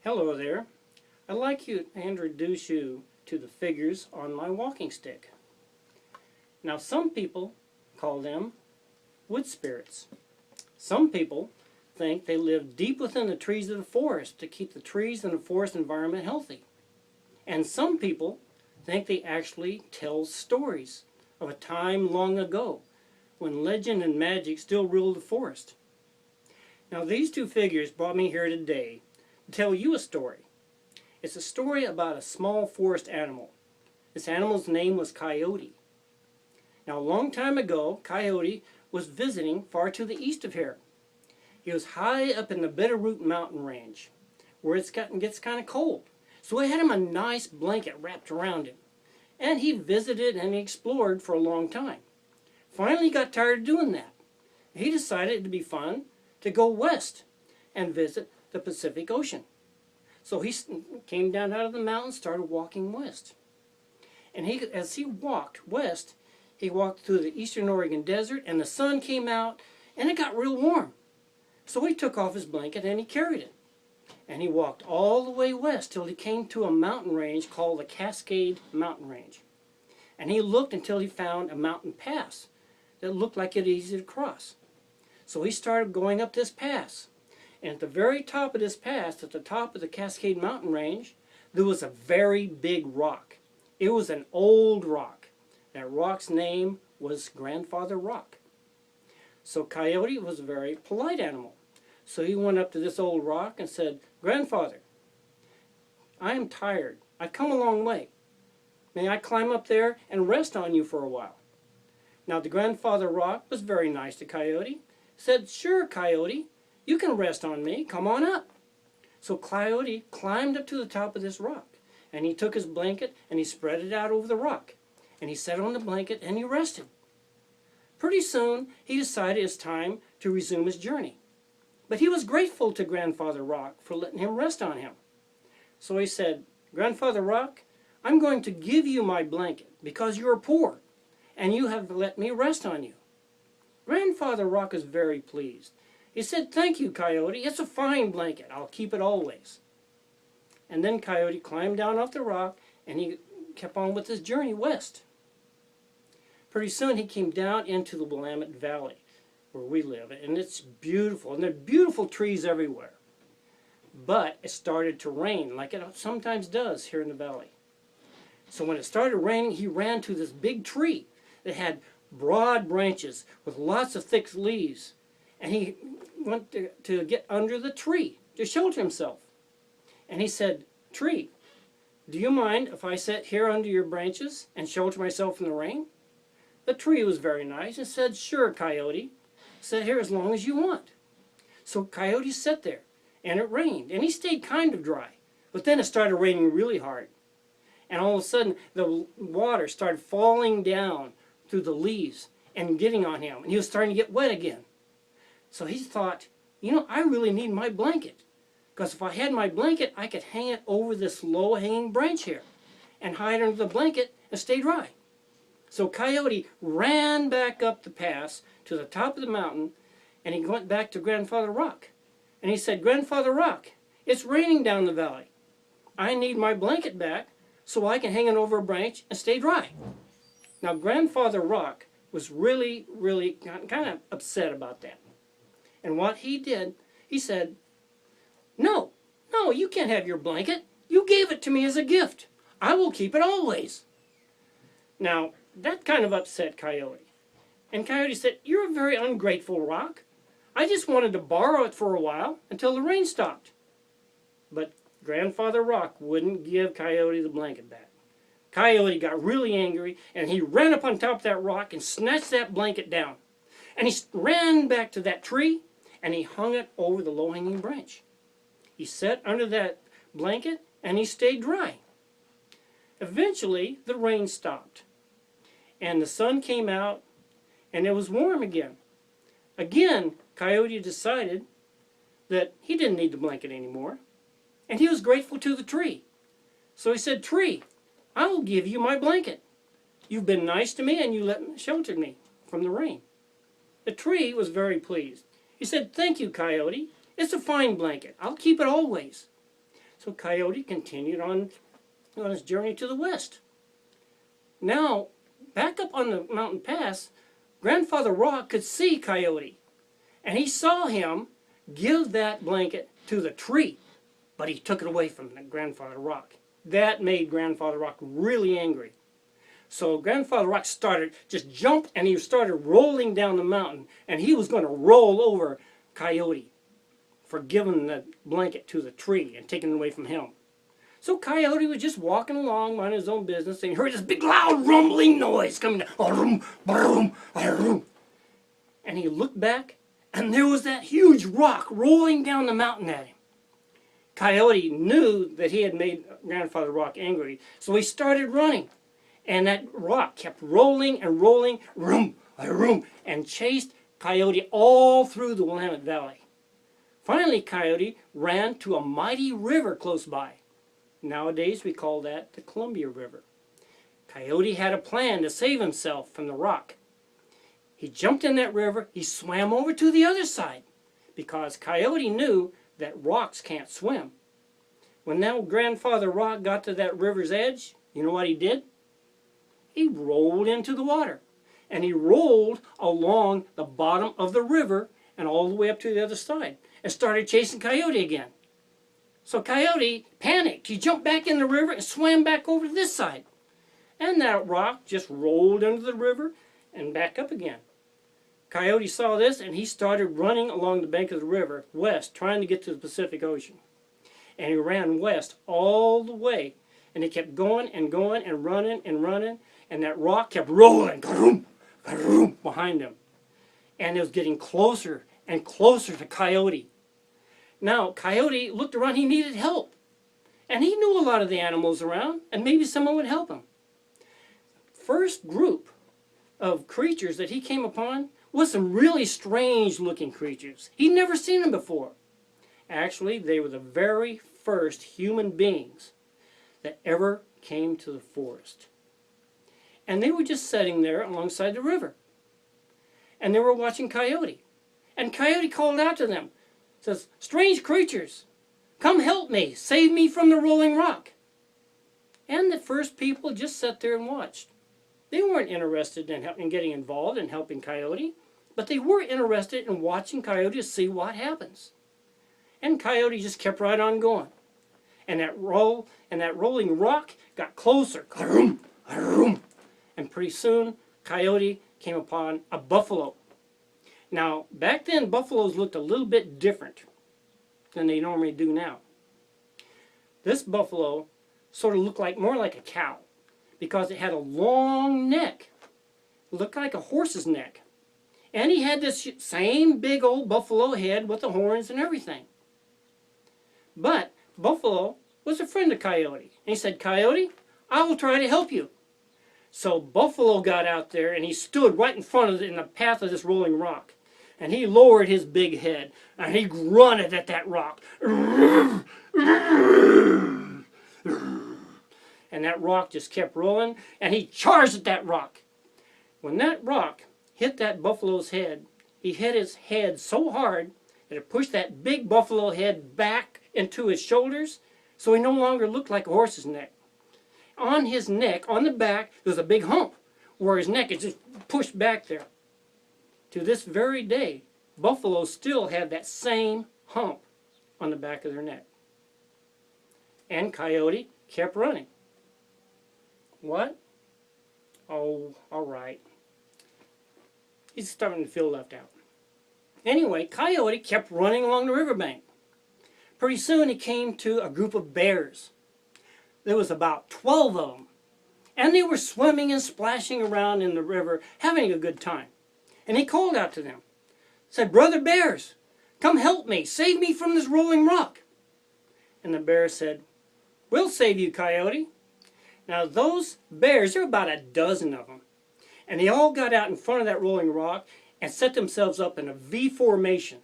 Hello there. I'd like to introduce you to the figures on my walking stick. Now some people call them wood spirits. Some people think they live deep within the trees of the forest to keep the trees and the forest environment healthy. And some people think they actually tell stories of a time long ago when legend and magic still ruled the forest. Now these two figures brought me here today to tell you a story. It's a story about a small forest animal. This animal's name was Coyote. Now a long time ago, Coyote was visiting far to the east of here. He was high up in the Bitterroot mountain range where it gets kind of cold. So he had him a nice blanket wrapped around him. And he visited and he explored for a long time. Finally he got tired of doing that. He decided it'd be fun to go west and visit the Pacific Ocean. So he came down out of the mountains, started walking west. And as he walked west, he walked through the eastern Oregon desert, and the sun came out, and it got real warm. So he took off his blanket and he carried it. And he walked all the way west till he came to a mountain range called the Cascade Mountain Range. And he looked until he found a mountain pass that looked like it was easy to cross. So he started going up this pass. And at the very top of this pass, at the top of the Cascade Mountain Range, there was a very big rock. It was an old rock. That rock's name was Grandfather Rock. So Coyote was a very polite animal. So he went up to this old rock and said, "Grandfather, I am tired. I've come a long way. May I climb up there and rest on you for a while?" Now the Grandfather Rock was very nice to Coyote. Said, "Sure, Coyote, you can rest on me. Come on up." So Coyote climbed up to the top of this rock. And he took his blanket and he spread it out over the rock. And he sat on the blanket and he rested. Pretty soon he decided it's time to resume his journey. But he was grateful to Grandfather Rock for letting him rest on him. So he said, "Grandfather Rock, I'm going to give you my blanket because you are poor and you have let me rest on you." Grandfather Rock is very pleased. He said, "Thank you, Coyote. It's a fine blanket. I'll keep it always." And then Coyote climbed down off the rock and he kept on with his journey west. Pretty soon he came down into the Willamette Valley where we live. And it's beautiful. And there are beautiful trees everywhere. But it started to rain like it sometimes does here in the valley. So when it started raining, he ran to this big tree that had broad branches with lots of thick leaves. And he went to get under the tree to shelter himself. And he said, "Tree, do you mind if I sit here under your branches and shelter myself from the rain?" The tree was very nice and said, "Sure, Coyote. Sit here as long as you want." So Coyote sat there, and it rained. And he stayed kind of dry. But then it started raining really hard. And all of a sudden, the water started falling down through the leaves and getting on him. And he was starting to get wet again. So he thought, I really need my blanket. Because if I had my blanket, I could hang it over this low-hanging branch here and hide under the blanket and stay dry. So Coyote ran back up the pass to the top of the mountain, and he went back to Grandfather Rock. And he said, "Grandfather Rock, it's raining down the valley. I need my blanket back so I can hang it over a branch and stay dry." Now Grandfather Rock was really kind of upset about that. And what he did, he said, No, you can't have your blanket. You gave it to me as a gift. I will keep it always." Now, that kind of upset Coyote. And Coyote said, "You're a very ungrateful rock. I just wanted to borrow it for a while until the rain stopped." But Grandfather Rock wouldn't give Coyote the blanket back. Coyote got really angry, and he ran up on top of that rock and snatched that blanket down. And he ran back to that tree, and he hung it over the low-hanging branch. He sat under that blanket and he stayed dry. Eventually, the rain stopped. And the sun came out and it was warm again. Again, Coyote decided that he didn't need the blanket anymore. And he was grateful to the tree. So he said, "Tree, I will give you my blanket. You've been nice to me and you sheltered me from the rain." The tree was very pleased. He said, "Thank you, Coyote. It's a fine blanket. I'll keep it always." So Coyote continued on his journey to the west. Now, back up on the mountain pass, Grandfather Rock could see Coyote. And he saw him give that blanket to the tree. But he took it away from Grandfather Rock. That made Grandfather Rock really angry. So Grandfather Rock just jumped, and he started rolling down the mountain. And he was going to roll over Coyote for giving the blanket to the tree and taking it away from him. So Coyote was just walking along, minding his own business, and he heard this big loud rumbling noise coming down. And he looked back, and there was that huge rock rolling down the mountain at him. Coyote knew that he had made Grandfather Rock angry, so he started running. And that rock kept rolling and rolling, and chased Coyote all through the Willamette Valley. Finally, Coyote ran to a mighty river close by. Nowadays, we call that the Columbia River. Coyote had a plan to save himself from the rock. He jumped in that river, he swam over to the other side, because Coyote knew that rocks can't swim. When now Grandfather Rock got to that river's edge, you know what he did? He rolled into the water. And he rolled along the bottom of the river and all the way up to the other side and started chasing Coyote again. So Coyote panicked. He jumped back in the river and swam back over to this side. And that rock just rolled into the river and back up again. Coyote saw this, and he started running along the bank of the river west, trying to get to the Pacific Ocean. And he ran west all the way. And he kept going and going and running, and that rock kept rolling behind him. And it was getting closer and closer to Coyote. Now, Coyote looked around. He needed help. And he knew a lot of the animals around, and maybe someone would help him. First group of creatures that he came upon was some really strange-looking creatures. He'd never seen them before. Actually, they were the very first human beings that ever came to the forest. And they were just sitting there alongside the river. And they were watching Coyote. And Coyote called out to them, says, "Strange creatures, come help me, save me from the rolling rock." And the first people just sat there and watched. They weren't interested in getting involved in helping Coyote, but they were interested in watching Coyote to see what happens. And Coyote just kept right on going. And that rolling rock got closer. And pretty soon, Coyote came upon a buffalo. Now, back then, buffaloes looked a little bit different than they normally do now. This buffalo sort of looked more like a cow because it had a long neck. It looked like a horse's neck. And he had this same big old buffalo head with the horns and everything. But Buffalo was a friend of Coyote. And he said, "Coyote, I will try to help you." So Buffalo got out there and he stood right in front of in the path of this rolling rock. And he lowered his big head and he grunted at that rock. And that rock just kept rolling and he charged at that rock. When that rock hit that buffalo's head, he hit his head so hard that it pushed that big buffalo head back into his shoulders, so he no longer looked like a horse's neck. On his neck, on the back, there was a big hump where his neck is just pushed back there. To this very day, buffaloes still have that same hump on the back of their neck. And Coyote kept running. What? Oh, all right. He's starting to feel left out. Anyway, Coyote kept running along the riverbank. Pretty soon he came to a group of bears. There was about 12 of them. And they were swimming and splashing around in the river, having a good time. And he called out to them. Said, "Brother bears, come help me. Save me from this rolling rock." And the bears said, "We'll save you, Coyote." Now those bears, there were about a dozen of them. And they all got out in front of that rolling rock and set themselves up in a V formation.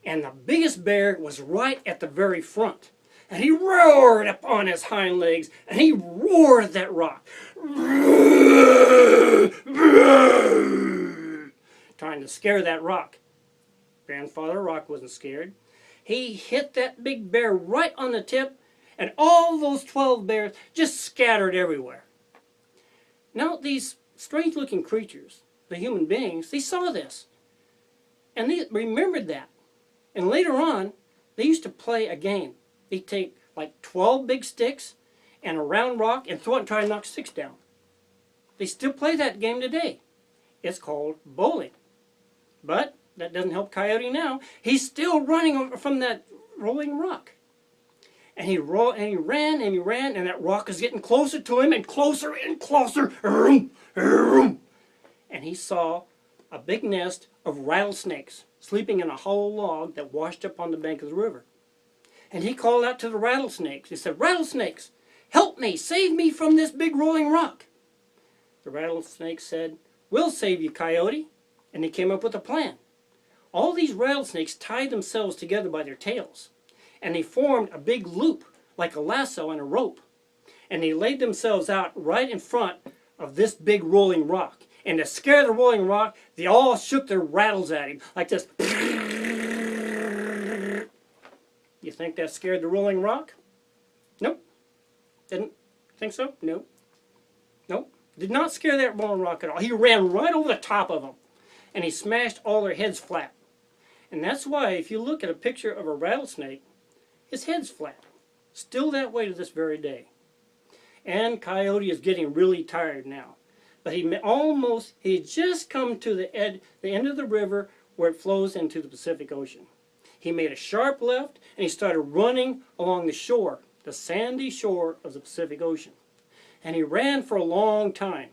And the biggest bear was right at the very front. And he roared up on his hind legs, and he roared at that rock. Trying to scare that rock. Grandfather Rock wasn't scared. He hit that big bear right on the tip, And all those 12 bears just scattered everywhere. Now these strange looking creatures, the human beings, they saw this. And they remembered that. And later on, they used to play a game. They'd take like 12 big sticks and a round rock and throw it and try to knock sticks down. They still play that game today. It's called bowling. But that doesn't help Coyote now. He's still running from that rolling rock. And he ran, and that rock was getting closer to him and closer and closer. And he saw a big nest of rattlesnakes sleeping in a hollow log that washed up on the bank of the river. And he called out to the rattlesnakes. He said, "Rattlesnakes, help me, save me from this big rolling rock." The rattlesnakes said, "We'll save you, Coyote." And they came up with a plan. All these rattlesnakes tied themselves together by their tails. And they formed a big loop, like a lasso and a rope. And they laid themselves out right in front of this big rolling rock. And to scare the rolling rock, they all shook their rattles at him, like this. You think that scared the rolling rock? Nope. Didn't think so? Nope. Nope. Did not scare that rolling rock at all. He ran right over the top of them. And he smashed all their heads flat. And that's why if you look at a picture of a rattlesnake, his head's flat. Still that way to this very day. And Coyote is getting really tired now. But he had just come to the end of the river where it flows into the Pacific Ocean. He made a sharp left and he started running along the shore, the sandy shore of the Pacific Ocean. And he ran for a long time.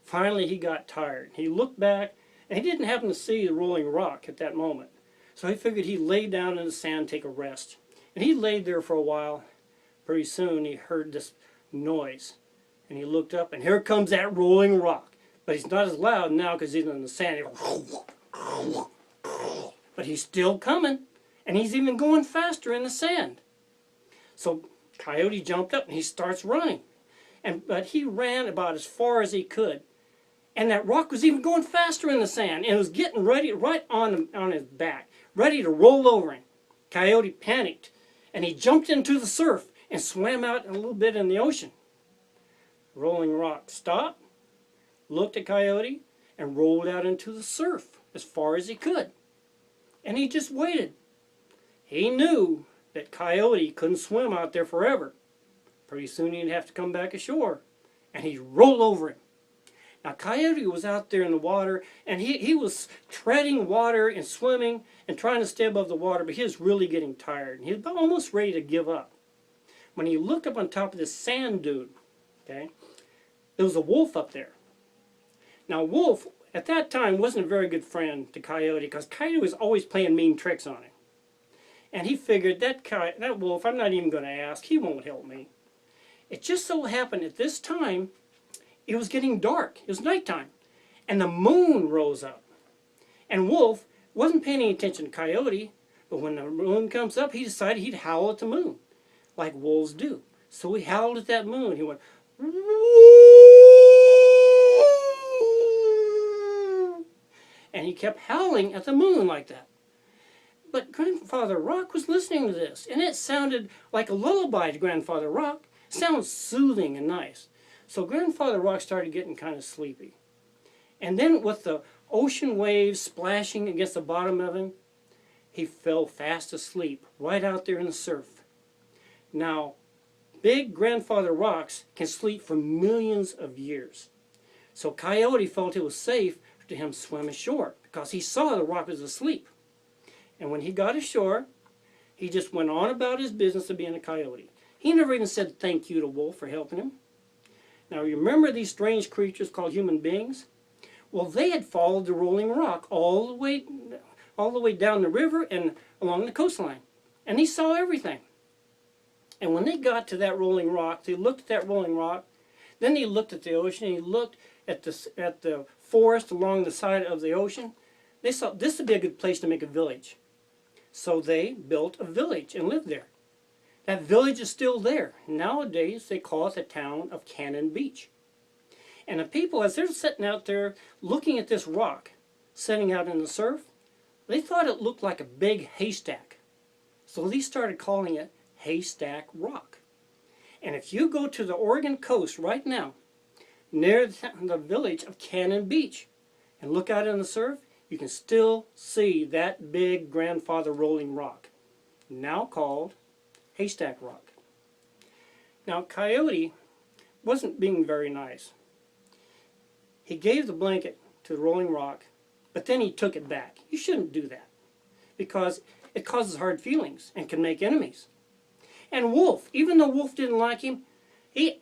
Finally he got tired. He looked back and he didn't happen to see the rolling rock at that moment. So he figured he'd lay down in the sand and take a rest. And he laid there for a while. Pretty soon he heard this noise. And he looked up and here comes that rolling rock. But he's not as loud now because he's in the sand. But he's still coming. And he's even going faster in the sand. So Coyote jumped up and he starts running. But he ran about as far as he could. And that rock was even going faster in the sand. And it was getting ready right on his back, ready to roll over him. Coyote panicked. And he jumped into the surf and swam out a little bit in the ocean. Rolling rock stopped, looked at Coyote, and rolled out into the surf as far as he could. And he just waited. He knew that Coyote couldn't swim out there forever. Pretty soon he'd have to come back ashore. And he'd roll over him. Now Coyote was out there in the water, and he was treading water and swimming and trying to stay above the water, but he was really getting tired. He was almost ready to give up. When he looked up on top of this sand dune, okay, there was a wolf up there. Now Wolf, at that time, wasn't a very good friend to Coyote because Coyote was always playing mean tricks on him. And he figured, that wolf, I'm not even going to ask, he won't help me. It just so happened at this time, it was getting dark. It was nighttime. And the moon rose up. And Wolf wasn't paying any attention to Coyote, but when the moon comes up, he decided he'd howl at the moon, like wolves do. So he howled at that moon. He went, and he kept howling at the moon like that. But Grandfather Rock was listening to this, and it sounded like a lullaby to Grandfather Rock. It sounds soothing and nice. So Grandfather Rock started getting kind of sleepy. And then with the ocean waves splashing against the bottom of him, he fell fast asleep right out there in the surf. Now, big Grandfather Rocks can sleep for millions of years. So Coyote felt it was safe to him swim ashore because he saw the rock was asleep. And when he got ashore, he just went on about his business of being a coyote. He never even said thank you to Wolf for helping him. Now remember these strange creatures called human beings? Well, they had followed the rolling rock all the way down the river and along the coastline. And they saw everything. And when they got to that rolling rock, they looked at that rolling rock, then they looked at the ocean, and they looked at the forest along the side of the ocean. They saw this would be a good place to make a village. So they built a village and lived there. That village is still there. Nowadays, they call it the town of Cannon Beach. And the people, as they're sitting out there looking at this rock, sitting out in the surf, they thought it looked like a big haystack. So they started calling it Haystack Rock. And if you go to the Oregon coast right now, near the village of Cannon Beach, and look out in the surf, you can still see that big grandfather rolling rock, now called Haystack Rock. Now, Coyote wasn't being very nice. He gave the blanket to the rolling rock, but then he took it back. You shouldn't do that, because it causes hard feelings and can make enemies. And Wolf, even though Wolf didn't like him, he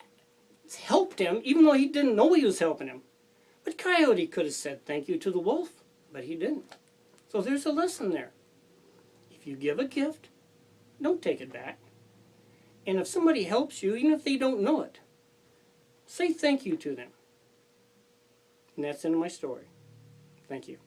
helped him, even though he didn't know he was helping him. But Coyote could have said thank you to the wolf, but he didn't. So there's a lesson there. If you give a gift, don't take it back. And if somebody helps you, even if they don't know it, say thank you to them. And that's the end of my story. Thank you.